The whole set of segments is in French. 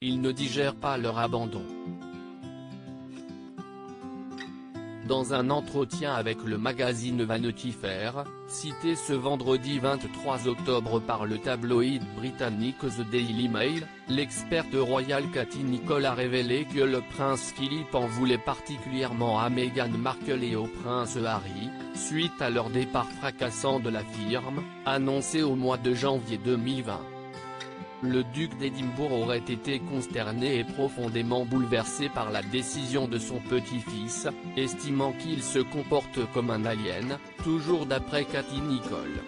ils ne digèrent pas leur abandon. Dans un entretien avec le magazine Vanity Fair, cité ce vendredi 23 octobre par le tabloïd britannique The Daily Mail, l'experte royale Cathy Nicholl a révélé que le prince Philippe en voulait particulièrement à Meghan Markle et au prince Harry, suite à leur départ fracassant de la firme, annoncé au mois de janvier 2020. Le duc d'Édimbourg aurait été consterné et profondément bouleversé par la décision de son petit-fils, estimant qu'il se comporte comme un alien, toujours d'après Cathy Nicholl.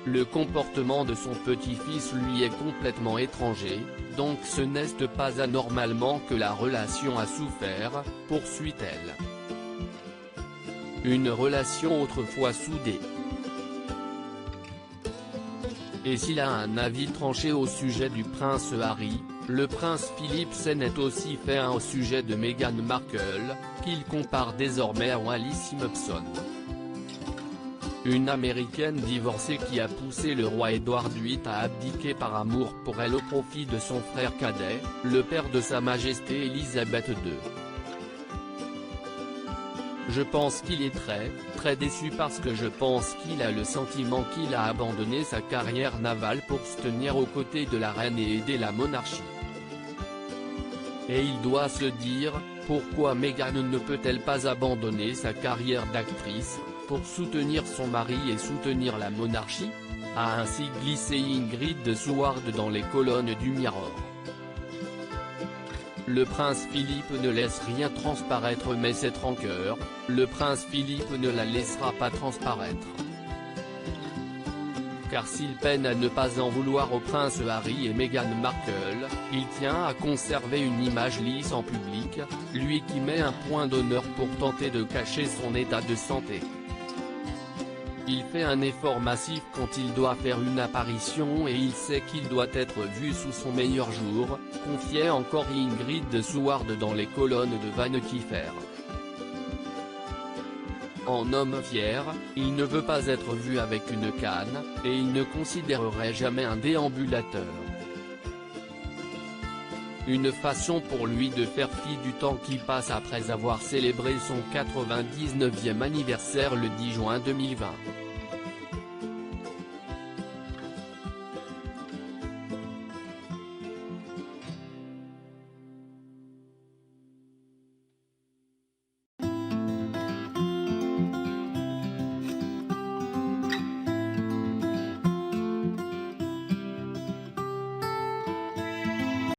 Le comportement de son petit-fils lui est complètement étranger, donc ce n'est pas anormalement que la relation a souffert, poursuit-elle. Une relation autrefois soudée. Et s'il a un avis tranché au sujet du prince Harry, le prince Philippe s'en est aussi fait un au sujet de Meghan Markle, qu'il compare désormais à Wallis Simpson. Une américaine divorcée qui a poussé le roi Édouard VIII à abdiquer par amour pour elle au profit de son frère cadet, le père de Sa Majesté Elisabeth II. Je pense qu'il est très déçu parce que je pense qu'il a le sentiment qu'il a abandonné sa carrière navale pour se tenir aux côtés de la reine et aider la monarchie. Et il doit se dire, pourquoi Meghan ne peut-elle pas abandonner sa carrière d'actrice, pour soutenir son mari et soutenir la monarchie, a ainsi glissé Ingrid Seward dans les colonnes du Mirror. Le prince Philippe ne laisse rien transparaître mais cette rancœur, le prince Philippe ne la laissera pas transparaître. Car s'il peine à ne pas en vouloir au prince Harry et Meghan Markle, il tient à conserver une image lisse en public, lui qui met un point d'honneur pour tenter de cacher son état de santé. Il fait un effort massif quand il doit faire une apparition et il sait qu'il doit être vu sous son meilleur jour, confiait encore Ingrid Seward dans les colonnes de Vanity Fair. En homme fier, il ne veut pas être vu avec une canne, et il ne considérerait jamais un déambulateur. Une façon pour lui de faire fi du temps qui passe après avoir célébré son 99e anniversaire le 10 juin 2020.